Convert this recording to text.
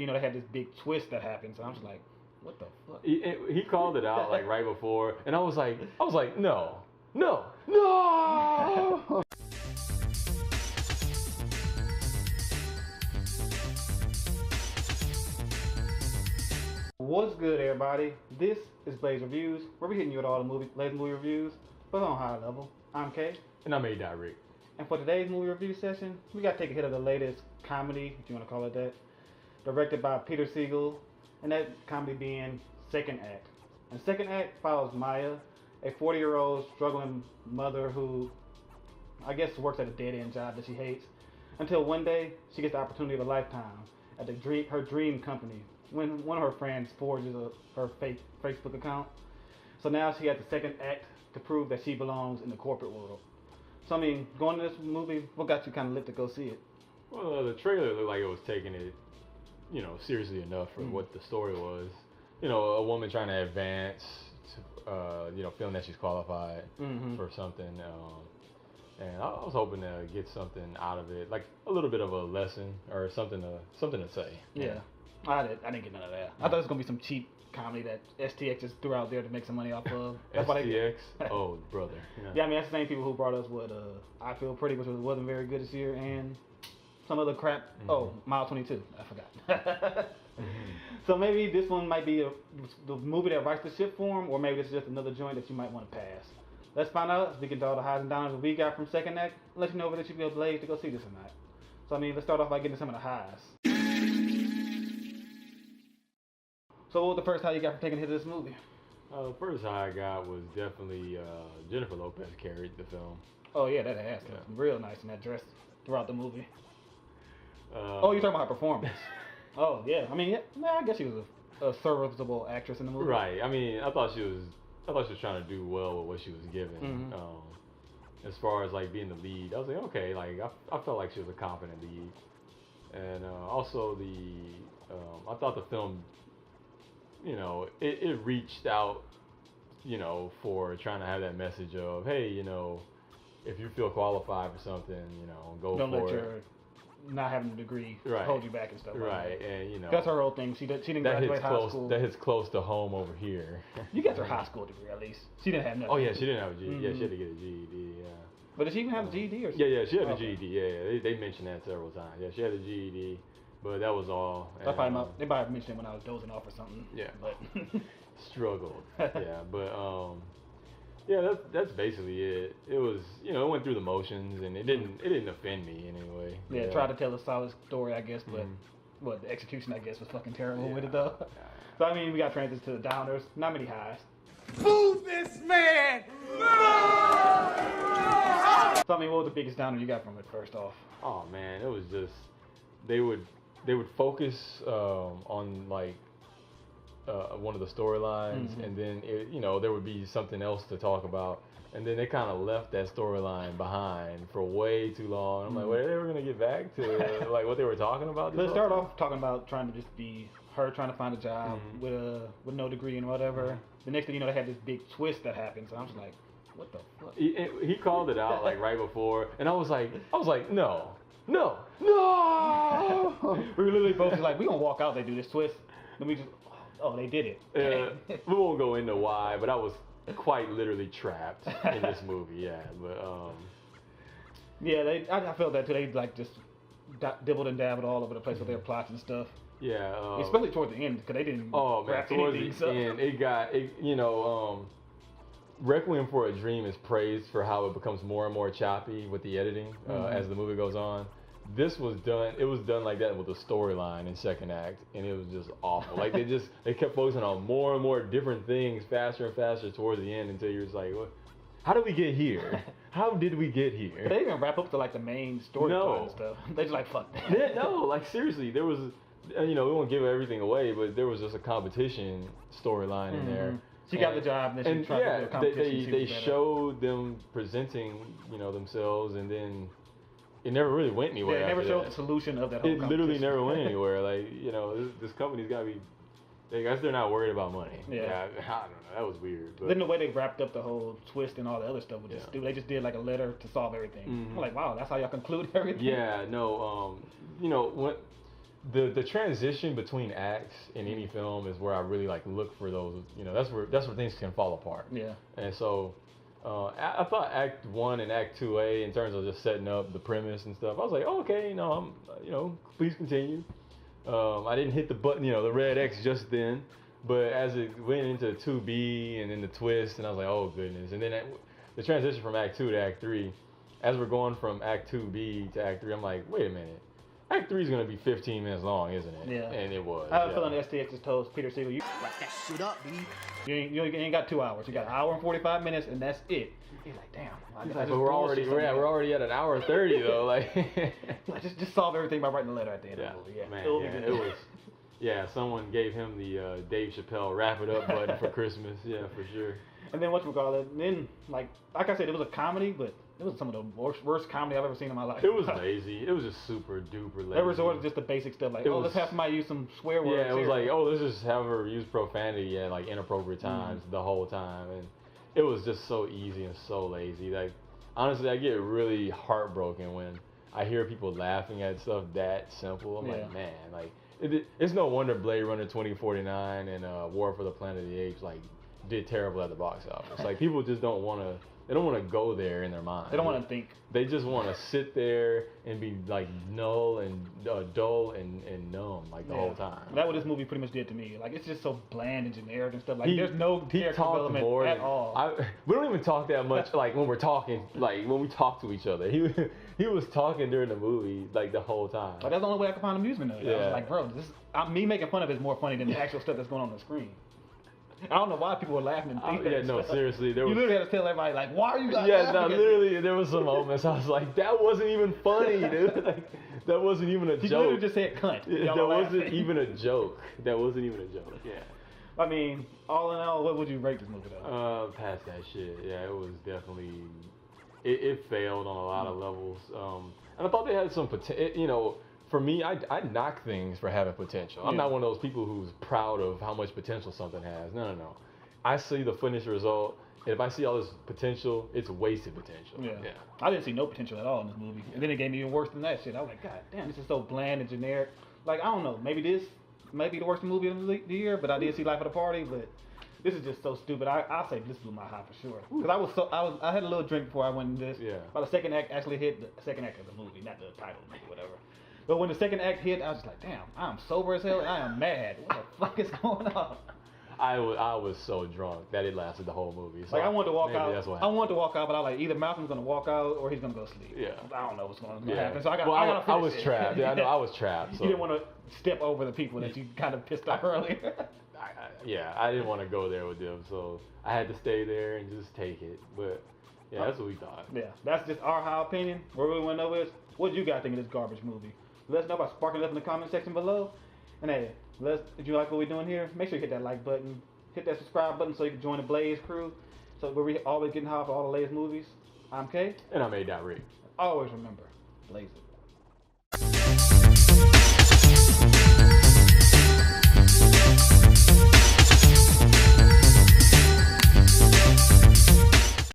You know, they had this big twist that happened, so I'm just like, what the fuck? He called it out like right before, and I was like, no, no, no. What's good, everybody? This is Blaze Reviews, where we're hitting you with all the latest movie reviews, but on a high level. I'm Kay. And I'm A. And for today's movie review session, we got to take a hit of the latest comedy, if you want to call it that, directed by Peter Segal, and that comedy being Second Act. And Second Act follows Maya, a 40-year-old struggling mother who, I guess, works at a dead-end job that she hates, until one day she gets the opportunity of a lifetime at her dream company when one of her friends forges her fake Facebook account. So now she has the second act to prove that she belongs in the corporate world. So I mean, going to this movie, what got you kind of lit to go see it? Well, the trailer looked like it was taking it, seriously enough for what the story was. A woman trying to advance, feeling that she's qualified for something. And I was hoping to get something out of it, like a little bit of a lesson or something to say. Yeah. I didn't get none of that. I thought it was gonna be some cheap comedy that STX just threw out there to make some money off of. That's STX? Oh, brother. Yeah, I mean, that's the same people who brought us I Feel Pretty, which wasn't very good this year, and some other crap. Oh, Mile 22. I forgot. So maybe this one might be the movie that writes the ship for him, or maybe it's just another joint that you might want to pass. Let's find out. Speaking to all the highs and downs that we got from Second Act, let you know whether you feel blazed to go see this or not. So I mean, let's start off by getting some of the highs. So what was the first high you got from taking a hit of this movie? The first high I got was definitely Jennifer Lopez carried the film. Oh yeah, that ass looked real nice in that dress throughout the movie. You're talking about her performance. Oh yeah, I mean, I guess she was a serviceable actress in the movie. Right. I mean, I thought she was trying to do well with what she was given. As far as like being the lead, I was like, okay, like I felt like she was a confident lead, and also I thought the film, it reached out, for trying to have that message of, hey, if you feel qualified for something, go Don't for it. let your not having a degree hold you back and stuff. Right, and that's her whole thing. She didn't graduate high school. That hits close to home over here. You got her high school degree at least. She didn't have nothing. Oh yeah, she didn't have a GED. Yeah, she had to get a GED. Yeah. But did she even have a GED or? Yeah, she had a GED. Yeah, they mentioned that several times. Yeah, she had a GED. But that was all. They probably mentioned it when I was dozing off or something. Yeah. But struggled. Yeah, but yeah, that's basically it. It was, it went through the motions, and it didn't offend me in any way. Yeah, tried to tell a solid story, I guess, but the execution, I guess, was fucking terrible with it though. So I mean, we got transition to the downers. Not many highs. Move this man! So I mean, what was the biggest downer you got from it first off? Oh man, it was just they would focus on like one of the storylines, and then there would be something else to talk about, and then they kind of left that storyline behind for way too long. I'm like, wait, they were gonna get back to like what they were talking about? Let's start off talking about trying to just be her trying to find a job with no degree and whatever. The next thing you know, they had this big twist that happened. So I'm just like, what the fuck? He called it out like right before, and I was like, no. We were literally both just like, we gonna walk out. They do this twist, then we just, they did it. We won't go into why, but I was quite literally trapped in this movie. Yeah, but yeah, I felt that too. They like just dibbled and dabbled all over the place with their plots and stuff. Yeah, especially towards the end because they didn't. Oh man, towards the end, it got Requiem for a Dream is praised for how it becomes more and more choppy with the editing as the movie goes on. This was done. It was done like that with the storyline in Second Act, and it was just awful. Like they kept focusing on more and more different things faster and faster towards the end until you're just like, what? How did we get here? How did we get here? They didn't even wrap up to like the main story and stuff. They just like fuck that. Yeah, no, like seriously, there was, we won't give everything away, but there was just a competition storyline in there. She got the job, and then she tried to do a competition. They showed them presenting, themselves, and then it never really went anywhere. Yeah, it never showed the solution of that whole competition. It literally never went anywhere. Like, this company's got to be, I guess they're not worried about money. Yeah. I don't know. That was weird. But then the way they wrapped up the whole twist and all the other stuff was just stupid. They just did like a letter to solve everything. I'm like, wow, that's how y'all conclude everything? Yeah, no, the transition between acts in any film is where I really like look for those. You know, that's where things can fall apart. Yeah. And so I thought Act 1 and Act 2A, in terms of just setting up the premise and stuff, I was like, oh, okay, please continue. I didn't hit the button, the red X just then, but as it went into 2B and then the twist, and I was like, oh goodness. And then the transition from Act 2 to Act 3, as we're going from Act 2B to Act 3, I'm like, wait a minute. Act 3 is going to be 15 minutes long, isn't it? Yeah. And it was. I have a feeling STX just told Peter Segal, you Wrap that shit up, B. You ain't got 2 hours. You got an hour and 45 minutes, and that's it. He's like, damn. But we're already at an hour 30 though. Like, just solve everything by writing a letter at the end of the movie. Yeah, man, it was. Yeah, someone gave him the Dave Chappelle wrap it up button for Christmas. Yeah, for sure. And then whatchamacallit, and then like I said, it was a comedy, but it was some of the worst comedy I've ever seen in my life. It was lazy. It was just super duper lazy. They resorted to just the basic stuff like, let's have somebody use some swear words. Yeah, it was like, let's just have her use profanity at like inappropriate times the whole time, and it was just so easy and so lazy. Like, honestly, I get really heartbroken when I hear people laughing at stuff that simple. I'm like, man, like it's no wonder Blade Runner 2049 and War for the Planet of the Apes like did terrible at the box office. Like, people just don't want to. They don't want to go there in their mind. They don't want to think. They just want to sit there and be like dull and numb like the whole time. That's what this movie pretty much did to me. Like, it's just so bland and generic and stuff. Like, there's no character development at all. We don't even talk that much. Like, when we're talking, like when we talk to each other, he was talking during the movie like the whole time. Like, that's the only way I could find amusement in it. Yeah. I was like, bro, me making fun of it is more funny than the actual stuff that's going on the screen. I don't know why people were laughing and thinking. Yeah, no, seriously. You literally had to tell everybody, like, why are you laughing? Yeah, no, literally, there was some moments I was like, that wasn't even funny, dude. Like, that wasn't even a joke. You literally just said cunt. That wasn't even a joke. That wasn't even a joke, yeah. I mean, all in all, what would you rate this movie, though? Past that shit. Yeah, it was definitely... It failed on a lot of levels. And I thought they had some potential, for me, I knock things for having potential. I'm not one of those people who's proud of how much potential something has. No. I see the finished result, and if I see all this potential, it's wasted potential. Yeah. I didn't see no potential at all in this movie. And then it gave me even worse than that shit. I was like, God damn, this is so bland and generic. Like, I don't know, maybe this might be the worst movie of the year, but I did see Life of the Party, but this is just so stupid. I'll say this blew my high for sure. Because I had a little drink before I went into this. Yeah. But the second act actually hit the second act of the movie, not the title of the movie, whatever. But when the second act hit, I was just like, damn, I'm sober as hell and I am mad. What the fuck is going on? I was so drunk that it lasted the whole movie. So like, I wanted to walk out. That's what I wanted to walk out, but I was like, either Malcolm's gonna walk out or he's gonna go sleep. Yeah. I don't know what's going to happen. So I was trapped. Yeah, I know I was trapped. So. You didn't want to step over the people that you kind of pissed off earlier. I didn't want to go there with them, so I had to stay there and just take it. But yeah, that's what we thought. Yeah, that's just our high opinion. What we want to know is, what do you guys think of this garbage movie? Let us know by sparking it up in the comment section below. And hey, if you like what we're doing here, make sure you hit that like button, hit that subscribe button so you can join the Blaze crew. So we're always getting hot for all the latest movies. I'm Kay. And I'm A. Rick. Always remember, Blaze it.